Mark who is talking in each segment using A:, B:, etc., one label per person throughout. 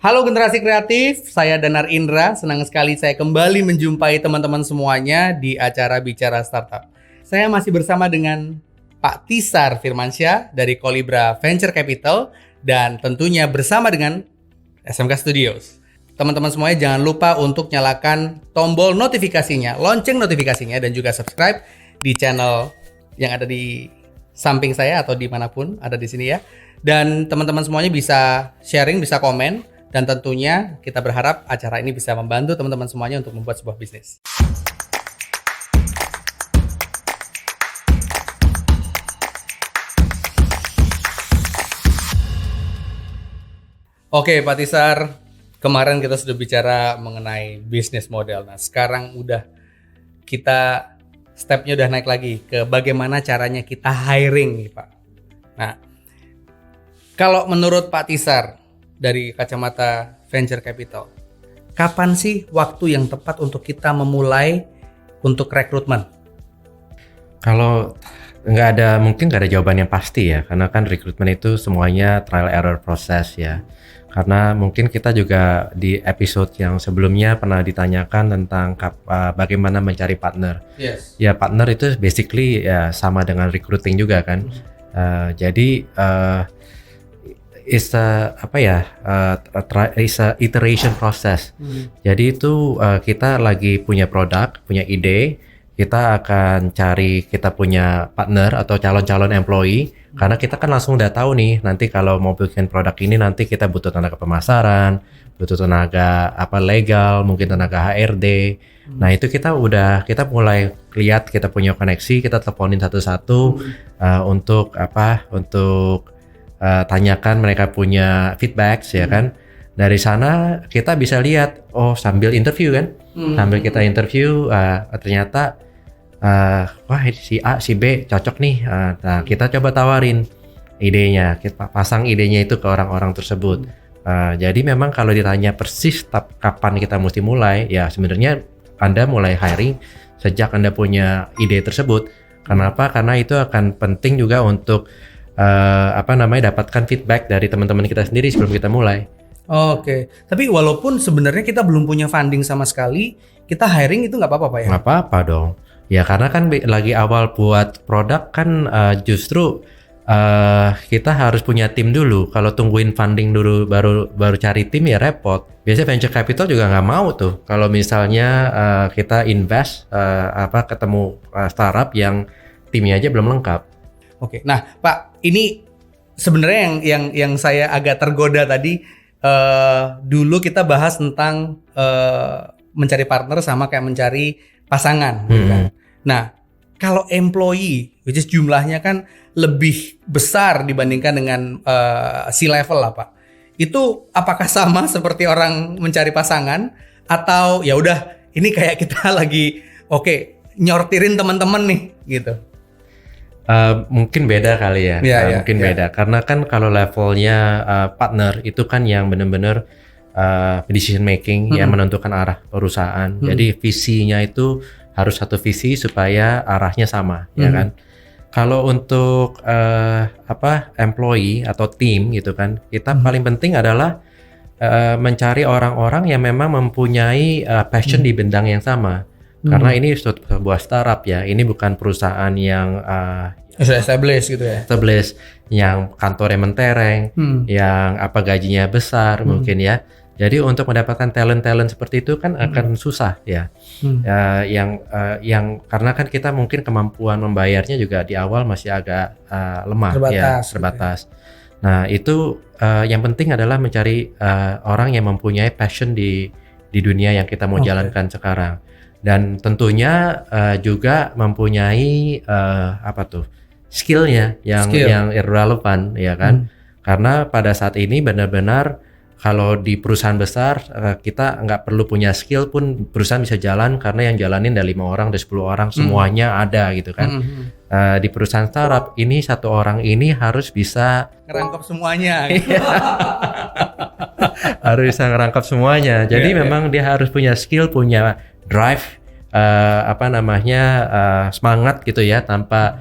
A: Halo generasi kreatif, saya Danar Indra. Senang sekali saya kembali menjumpai teman-teman semuanya di acara Bicara Startup. Saya masih bersama dengan Pak Tisar Firmansyah dari Kolibra Venture Capital dan tentunya bersama dengan SMK Studios. Teman-teman semuanya jangan lupa untuk nyalakan tombol notifikasinya, lonceng notifikasinya, dan juga subscribe di channel yang ada di samping saya atau dimanapun ada di sini ya. Dan teman-teman semuanya bisa sharing, bisa komen. Dan tentunya kita berharap acara ini bisa membantu teman-teman semuanya untuk membuat sebuah bisnis. Oke Pak Tisar, kemarin kita sudah bicara mengenai bisnis model. Nah sekarang kita stepnya udah naik lagi ke bagaimana caranya kita hiring nih Pak. Nah kalau menurut Pak Tisar, dari kacamata venture capital, kapan sih waktu yang tepat untuk kita memulai untuk rekrutmen?
B: Kalau mungkin nggak ada jawaban yang pasti ya, karena kan rekrutmen itu semuanya trial error proses ya. Karena mungkin kita juga di episode yang sebelumnya pernah ditanyakan tentang bagaimana mencari partner.
A: Yes.
B: Ya partner itu basically ya sama dengan recruiting juga kan. Jadi is a iteration process. Jadi itu kita lagi punya produk, punya ide, kita akan cari kita punya partner atau calon-calon employee, karena kita kan langsung udah tahu nih nanti kalau mau bikin produk ini nanti kita butuh tenaga pemasaran, butuh tenaga legal, mungkin tenaga HRD. Nah itu kita mulai lihat, kita punya koneksi, kita teleponin satu-satu untuk tanyakan mereka punya feedback ya kan. Dari sana kita bisa lihat sambil interview kan, sambil kita interview ternyata si A si B cocok nih. Nah kita coba tawarin idenya, kita pasang idenya itu ke orang-orang tersebut. Jadi memang kalau ditanya persis kapan kita mesti mulai, ya sebenarnya Anda mulai hiring sejak Anda punya ide tersebut. Kenapa? Karena itu akan penting juga untuk dapatkan feedback dari teman-teman kita sendiri sebelum kita mulai.
A: Oke, tapi walaupun sebenarnya kita belum punya funding sama sekali, kita hiring itu nggak apa-apa Pak ya?
B: Nggak apa-apa dong. Ya karena kan lagi awal buat produk kan justru kita harus punya tim dulu. Kalau tungguin funding dulu baru cari tim ya repot. Biasanya venture capital juga nggak mau tuh. Kalau misalnya kita invest ketemu startup yang timnya aja belum lengkap.
A: Oke, nah Pak, ini sebenarnya yang saya agak tergoda tadi. Dulu kita bahas tentang mencari partner sama kayak mencari pasangan. Kan? Nah, kalau employee, which is jumlahnya kan lebih besar dibandingkan dengan C-level lah Pak. Itu apakah sama seperti orang mencari pasangan atau ya udah ini kayak kita lagi nyortirin teman-teman nih gitu?
B: Mungkin beda kali ya, mungkin beda karena kan kalau levelnya partner itu kan yang benar-benar decision making yang menentukan arah perusahaan. Jadi visinya itu harus satu visi supaya arahnya sama, ya kan. Kalau untuk employee atau tim gitu kan, kita paling penting adalah mencari orang-orang yang memang mempunyai passion di bidang yang sama. Karena ini sebuah startup ya, ini bukan perusahaan yang
A: established gitu ya.
B: Established yang kantornya mentereng, yang gajinya besar mungkin ya. Jadi untuk mendapatkan talent seperti itu kan akan susah ya. Yang karena kan kita mungkin kemampuan membayarnya juga di awal masih agak lemah, terbatas. Nah itu yang penting adalah mencari orang yang mempunyai passion di dunia yang kita mau jalankan sekarang. Dan tentunya juga mempunyai skillnya yang relevan ya kan. Karena pada saat ini benar-benar kalau di perusahaan besar kita nggak perlu punya skill pun perusahaan bisa jalan, karena yang jalanin dari 5 orang, dari 10 orang semuanya ada gitu kan. Di perusahaan startup ini satu orang ini harus bisa
A: ngerangkap semuanya.
B: Harus bisa ngerangkap semuanya. Jadi memang dia harus punya skill, punya drive, semangat gitu ya, tanpa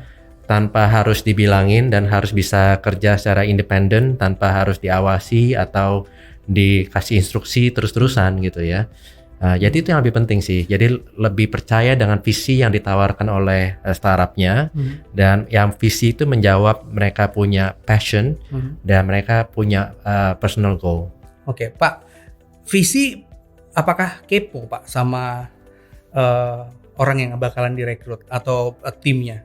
B: harus dibilangin, dan harus bisa kerja secara independen tanpa harus diawasi atau dikasih instruksi terus-terusan gitu ya. Jadi itu yang lebih penting sih. Jadi lebih percaya dengan visi yang ditawarkan oleh startupnya, dan yang visi itu menjawab mereka punya passion dan mereka punya personal goal.
A: Oke, Pak. Visi apakah kepo Pak sama orang yang bakalan direkrut atau timnya?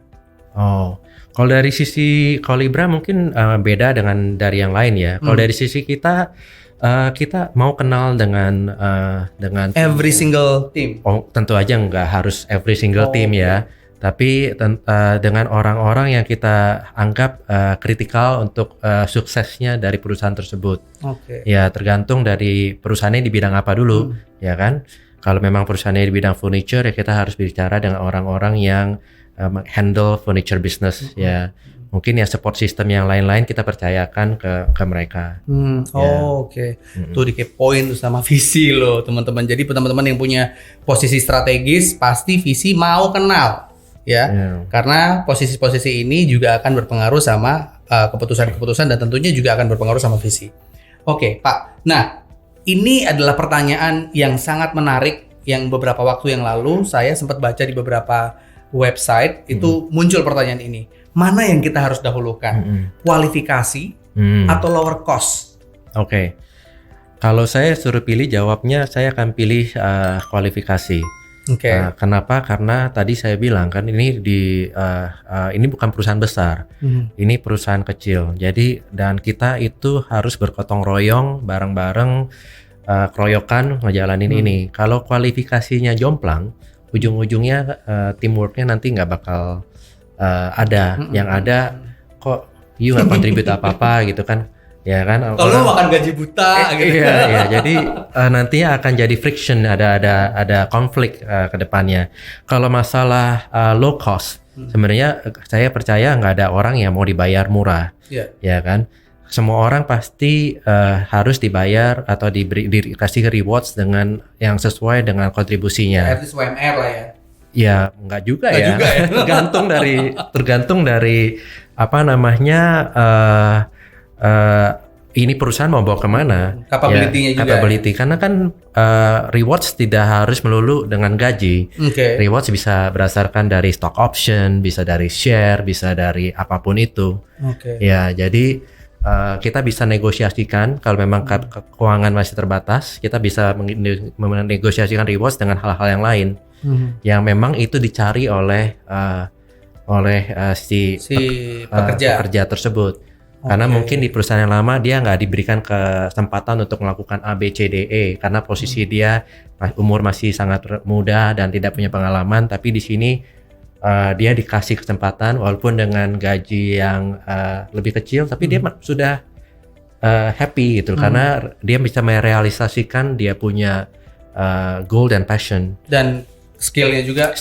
B: Oh, kalau dari sisi Kolibra mungkin beda dengan dari yang lain ya. Kalau dari sisi kita mau kenal dengan
A: Every single team.
B: Oh, tentu aja nggak harus every single team ya. Tapi dengan orang-orang yang kita anggap kritikal untuk suksesnya dari perusahaan tersebut.
A: Oke.
B: Ya tergantung dari perusahaannya di bidang apa dulu, ya kan. Kalau memang perusahaannya di bidang furniture ya kita harus bicara dengan orang-orang yang handle furniture business ya. Mungkin ya support system yang lain-lain kita percayakan ke mereka.
A: Oke. Tuh dikepoin tuh sama visi loh teman-teman. Jadi teman-teman yang punya posisi strategis pasti visi mau kenal ya. Karena posisi-posisi ini juga akan berpengaruh sama keputusan-keputusan dan tentunya juga akan berpengaruh sama visi. Oke, Pak. Nah, ini adalah pertanyaan yang sangat menarik yang beberapa waktu yang lalu saya sempat baca di beberapa website itu muncul pertanyaan ini. Mana yang kita harus dahulukan? Kualifikasi atau lower cost?
B: Oke. Kalau saya suruh pilih jawabnya saya akan pilih kualifikasi.
A: Oke.
B: Kenapa? Karena tadi saya bilang kan ini ini bukan perusahaan besar. Ini perusahaan kecil. Jadi dan kita itu harus bergotong royong bareng-bareng keroyokan ngejalanin ini. Kalau kualifikasinya jomplang, ujung-ujungnya teamworknya nanti nggak bakal ada. Yang ada kok you nggak kontribut apa-apa gitu kan, ya kan?
A: Kalau makan gaji buta gitu.
B: Iya. Jadi nantinya akan jadi friction, ada konflik ke depannya. Kalau masalah low cost, sebenarnya saya percaya nggak ada orang yang mau dibayar murah, ya kan? Semua orang pasti harus dibayar atau dikasih rewards dengan yang sesuai dengan kontribusinya.
A: At least UMR lah ya.
B: Ya nggak juga ya. tergantung dari apa namanya ini perusahaan mau bawa kemana.
A: Capability-nya juga.
B: Capability karena kan rewards tidak harus melulu dengan gaji. Rewards bisa berdasarkan dari stock option, bisa dari share, bisa dari apapun itu. Ya jadi kita bisa negosiasikan kalau memang keuangan masih terbatas, kita bisa menegosiasikan rewards dengan hal-hal yang lain. Yang memang itu dicari oleh si pekerja tersebut. Karena mungkin di perusahaan yang lama dia nggak diberikan kesempatan untuk melakukan A, B, C, D, E karena posisi dia umur masih sangat muda dan tidak punya pengalaman. Tapi di sini dia dikasih kesempatan walaupun dengan gaji yang lebih kecil, tapi dia sudah happy gitu karena dia bisa merealisasikan dia punya goal dan passion. Dan skillnya juga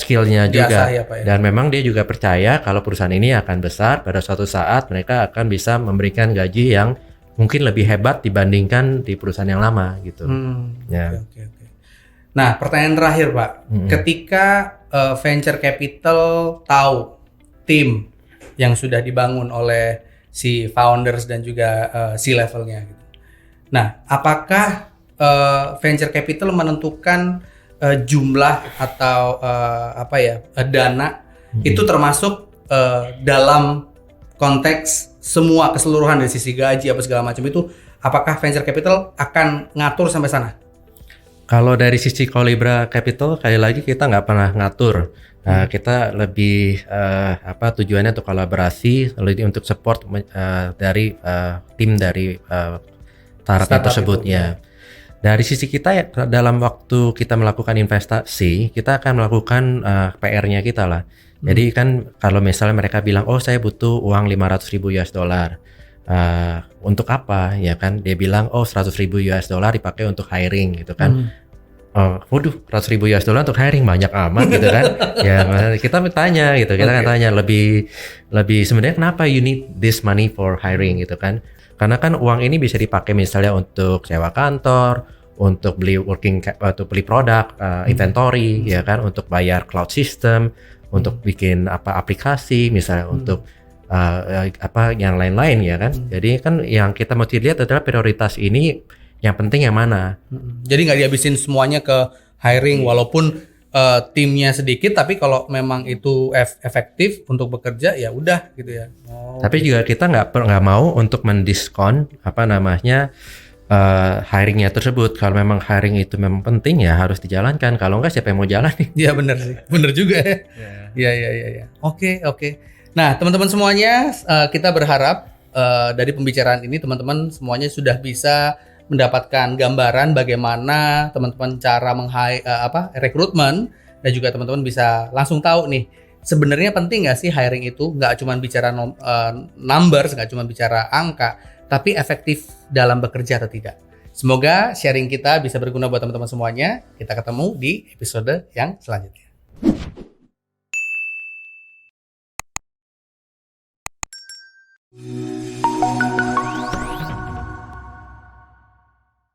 A: ya, Pak, ya?
B: Dan memang dia juga percaya kalau perusahaan ini akan besar, pada suatu saat mereka akan bisa memberikan gaji yang mungkin lebih hebat dibandingkan di perusahaan yang lama gitu.
A: Oke. Nah, pertanyaan terakhir Pak, ketika venture capital tahu tim yang sudah dibangun oleh si founders dan juga C-levelnya gitu. Nah, apakah venture capital menentukan jumlah atau dana itu termasuk dalam konteks semua keseluruhan dari sisi gaji apa segala macam itu, apakah venture capital akan ngatur sampai sana?
B: Kalau dari sisi Kolibra Capital kali lagi kita nggak pernah ngatur. Kita lebih tujuannya untuk kolaborasi, lebih untuk support dari tim dari startup tersebut ya. Dari sisi kita ya, dalam waktu kita melakukan investasi, kita akan melakukan PR-nya kita lah. Jadi kan kalau misalnya mereka bilang, oh saya butuh uang $500,000 untuk apa? Ya kan, dia bilang, oh $100,000 dipakai untuk hiring gitu kan. Waduh, $100,000 untuk hiring banyak amat gitu kan. Ya kita tanya gitu, kita kan tanya lebih sebenarnya kenapa you need this money for hiring gitu kan. Karena kan uang ini bisa dipakai misalnya untuk sewa kantor, untuk beli untuk beli produk, inventory, ya kan, untuk bayar cloud system, untuk bikin aplikasi, misalnya untuk yang lain-lain ya kan. Jadi kan yang kita mesti lihat adalah prioritas ini yang penting yang mana.
A: Jadi nggak dihabisin semuanya ke hiring walaupun timnya sedikit, tapi kalau memang itu efektif untuk bekerja ya udah gitu ya.
B: Tapi juga kita nggak mau untuk mendiskon hiringnya tersebut. Kalau memang hiring itu memang penting ya harus dijalankan. Kalau enggak siapa yang mau jalan?
A: Iya benar sih, benar juga ya. Iya. Oke. Nah teman-teman semuanya, kita berharap dari pembicaraan ini teman-teman semuanya sudah bisa mendapatkan gambaran bagaimana teman-teman cara rekrutmen, dan juga teman-teman bisa langsung tahu nih sebenarnya penting nggak sih hiring itu, nggak cuma bicara numbers, nggak cuma bicara angka, tapi efektif dalam bekerja atau tidak. Semoga sharing kita bisa berguna buat teman-teman semuanya. Kita ketemu di episode yang selanjutnya.